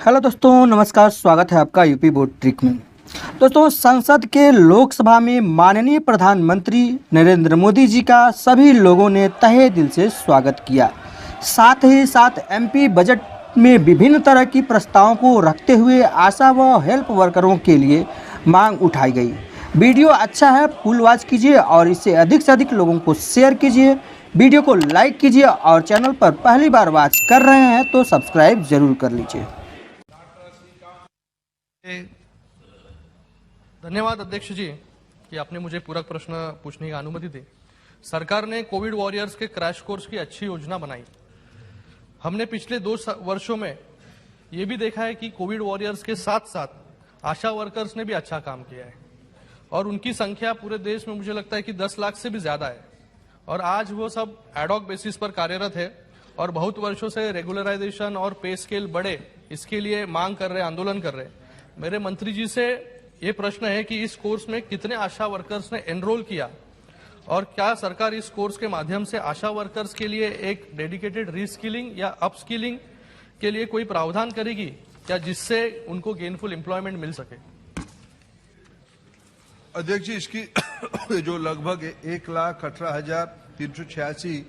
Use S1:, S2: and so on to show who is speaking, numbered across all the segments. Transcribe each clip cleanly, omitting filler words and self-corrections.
S1: Hello दोस्तों, नमस्कार। स्वागत है आपका यूपी बोर्ड ट्रिक में। दोस्तों, संसद के लोकसभा में माननीय प्रधानमंत्री नरेंद्र मोदी जी का सभी लोगों ने तहे दिल से स्वागत किया। साथ ही साथ एमपी बजट में विभिन्न तरह की प्रस्तावों को रखते हुए आशा व हेल्प वर्करों के लिए मांग उठाई गई। वीडियो अच्छा है, फुल वॉच कीजिए और इसे अधिक से अधिक लोगों को शेयर कीजिए। वीडियो को लाइक कीजिए और चैनल पर पहली बार वॉच कर रहे हैं तो सब्सक्राइब जरूर कर लीजिए।
S2: धन्यवाद अध्यक्ष जी कि आपने मुझे पूरक प्रश्न पूछने की अनुमति दी। सरकार ने कोविड वॉरियर्स के क्रैश कोर्स की अच्छी योजना बनाई। हमने पिछले 2 वर्षों में ये भी देखा है कि कोविड वॉरियर्स के साथ साथ आशा वर्कर्स ने भी अच्छा काम किया है और उनकी संख्या पूरे देश में मुझे लगता है कि 10 लाख से भी ज्यादा है और आज वो सब एडॉक बेसिस पर कार्यरत है और बहुत वर्षों से रेगुलराइजेशन और पे स्केल बढ़े इसके लिए मांग कर रहे, आंदोलन कर रहे। मेरे मंत्री जी से ये प्रश्न है कि इस कोर्स में कितने आशा वर्कर्स ने एनरोल किया और क्या सरकार इस कोर्स के माध्यम से आशा वर्कर्स के लिए एक डेडिकेटेड रीस्किलिंग या अपस्किलिंग के लिए कोई प्रावधान करेगी क्या, जिससे उनको गेनफुल एम्प्लॉयमेंट मिल सके?
S3: अध्यक्ष जी, इसकी जो लगभग 1,18,386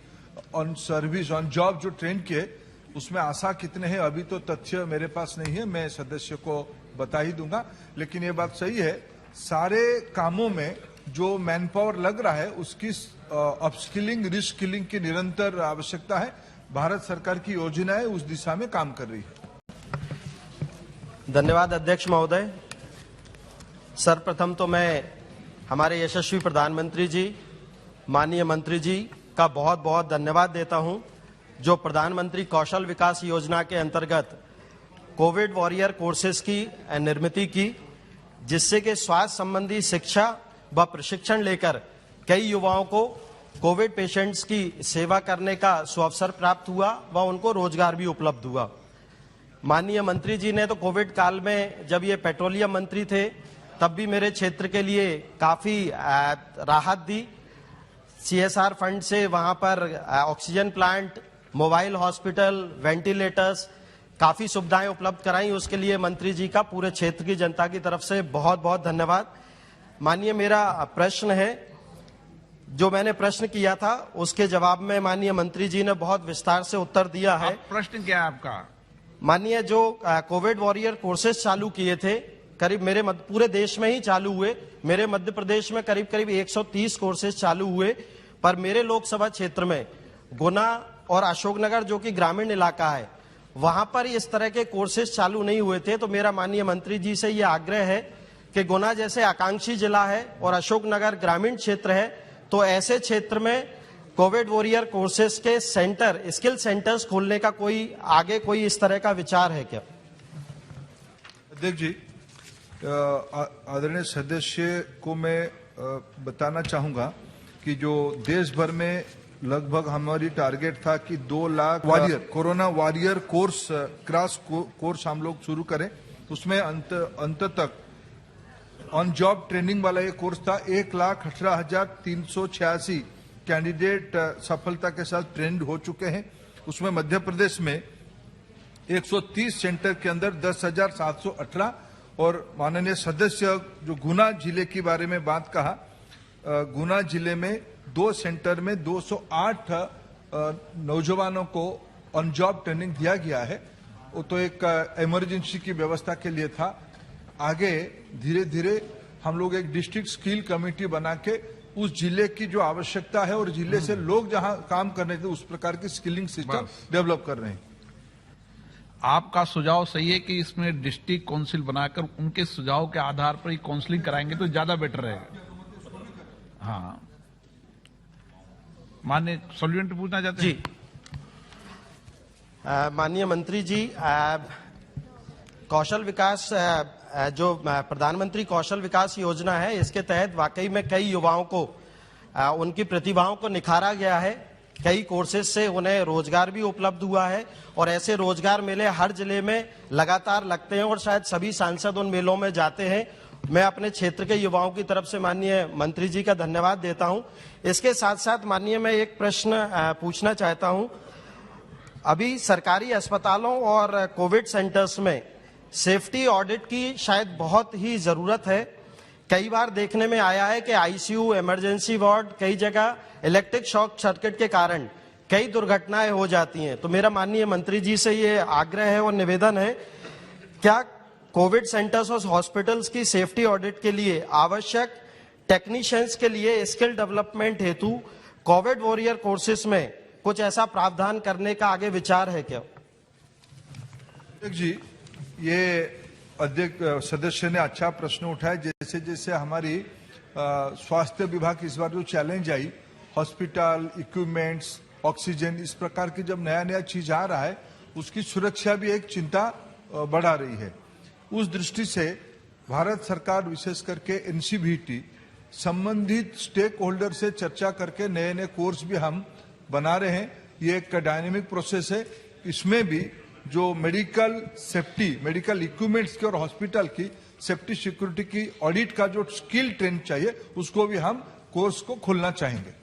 S3: ऑन सर्विस ऑन जॉब जो ट्रेन किए उसमें आशा कितने हैं अभी तो तथ्य मेरे पास नहीं है, मैं सदस्य को बता ही दूंगा। लेकिन ये बात सही है, सारे कामों में जो मैन पावर लग रहा है उसकी अपस्किलिंग रिस्किलिंग की निरंतर आवश्यकता है। भारत सरकार की योजनाएं उस दिशा में काम कर रही है।
S4: धन्यवाद अध्यक्ष महोदय। सर्वप्रथम तो मैं हमारे यशस्वी प्रधानमंत्री जी, माननीय मंत्री जी का बहुत बहुत धन्यवाद देता हूं, जो प्रधानमंत्री कौशल विकास योजना के अंतर्गत कोविड वॉरियर कोर्सेज की निर्मित की, जिससे कि स्वास्थ्य संबंधी शिक्षा व प्रशिक्षण लेकर कई युवाओं को कोविड पेशेंट्स की सेवा करने का सुअवसर प्राप्त हुआ व उनको रोजगार भी उपलब्ध हुआ। माननीय मंत्री जी ने तो कोविड काल में जब ये पेट्रोलियम मंत्री थे तब भी मेरे क्षेत्र के लिए काफी राहत दी। CSR फंड से वहां पर oxygen plant, mobile hospital, ventilators, काफी सुविधाएं उपलब्ध कराई। उसके लिए मंत्री जी का पूरे क्षेत्र की जनता की तरफ से बहुत बहुत धन्यवाद। माननीय, मेरा प्रश्न है, जो मैंने प्रश्न किया था उसके जवाब में माननीय मंत्री जी ने बहुत विस्तार से उत्तर दिया है।
S3: प्रश्न क्या है आपका?
S4: माननीय, जो कोविड वॉरियर कोर्सेज चालू किए थे, करीब मेरे पूरे देश में ही चालू हुए। मेरे मध्य प्रदेश में करीब 130 कोर्सेज चालू हुए, पर मेरे लोकसभा क्षेत्र में गुना और अशोकनगर जो कि ग्रामीण इलाका है, वहां पर इस तरह के कोर्सेज चालू नहीं हुए थे। तो मेरा माननीय मंत्री जी से ये आग्रह है कि गुना जैसे आकांक्षी जिला है और अशोकनगर ग्रामीण क्षेत्र है, तो ऐसे क्षेत्र में कोविड वॉरियर कोर्सेज के सेंटर, स्किल सेंटर्स खोलने का कोई इस तरह का विचार है क्या?
S3: अध्यक्ष जी, आदरणीय सदस्य को मैं बताना चाहूंगा कि जो देश भर में लगभग हमारी टारगेट था कि 2 lakh corona warrior course crash course हम लोग शुरू करें। उसमें अंत तक ऑन जॉब ट्रेनिंग वाला ये कोर्स था। 1,18,386 कैंडिडेट सफलता के साथ ट्रेंड हो चुके हैं। उसमें मध्य प्रदेश में 130 सेंटर के अंदर 10,718 और माननीय सदस्य जो गुना जिले के बारे में बात कहा, गुना जिले में 2 सेंटर में 208 नौजवानों को ऑन जॉब ट्रेनिंग दिया गया है। वो तो एक इमरजेंसी की व्यवस्था के लिए था। आगे धीरे धीरे हम लोग एक डिस्ट्रिक्ट स्किल कमेटी बना के उस जिले की जो आवश्यकता है और जिले से लोग जहां काम करने थे उस प्रकार की स्किलिंग सिस्टम डेवलप कर रहे हैं।
S5: आपका सुझाव सही है कि इसमें डिस्ट्रिक्ट काउंसिल बनाकर उनके सुझाव के आधार पर ही काउंसलिंग कराएंगे तो ज्यादा बेटर रहेगा। हाँ, माननीय सॉल्यूएंट पूछना चाहते हैं?
S4: जी, माननीय मंत्री जी, कौशल विकास जो प्रधानमंत्री कौशल विकास योजना है, इसके तहत वाकई में कई युवाओं को उनकी प्रतिभाओं को निखारा गया है। कई कोर्सेज से उन्हें रोजगार भी उपलब्ध हुआ है और ऐसे रोजगार मेले हर जिले में लगातार लगते हैं और शायद सभी सांसद उन मेलों में जाते हैं। मैं अपने क्षेत्र के युवाओं की तरफ से माननीय मंत्री जी का धन्यवाद देता हूं। इसके साथ साथ माननीय, मैं एक प्रश्न पूछना चाहता हूं। अभी सरकारी अस्पतालों और कोविड सेंटर्स में सेफ्टी ऑडिट की शायद बहुत ही जरूरत है। कई बार देखने में आया है कि आईसीयू, इमरजेंसी वार्ड, कई जगह इलेक्ट्रिक शॉक सर्किट के कारण कई दुर्घटनाएं हो जाती हैं। तो मेरा माननीय मंत्री जी से ये आग्रह है और निवेदन है, क्या कोविड सेंटर्स और हॉस्पिटल्स की सेफ्टी ऑडिट के लिए आवश्यक टेक्नीशियंस के लिए स्किल डेवलपमेंट हेतु कोविड वॉरियर कोर्सेज में कुछ ऐसा प्रावधान करने का आगे विचार है क्या?
S3: जी, ये अध्यक्ष सदस्य ने अच्छा प्रश्न उठाया। जैसे जैसे हमारी स्वास्थ्य विभाग इस बार जो challenge I, hospital, equipments, oxygen, इस प्रकार की जब नया नया चीज आ रहा है, उसकी सुरक्षा भी एक चिंता बढ़ा रही है। उस दृष्टि से भारत सरकार विशेष करके एनसीवीटी संबंधित स्टेक होल्डर से चर्चा करके नए नए कोर्स भी हम बना रहे हैं। ये एक डायनेमिक प्रोसेस है। इसमें भी जो मेडिकल सेफ्टी, मेडिकल इक्विपमेंट्स की और हॉस्पिटल की सेफ्टी सिक्योरिटी की ऑडिट का जो स्किल ट्रेंड चाहिए, उसको भी हम कोर्स को खोलना चाहेंगे।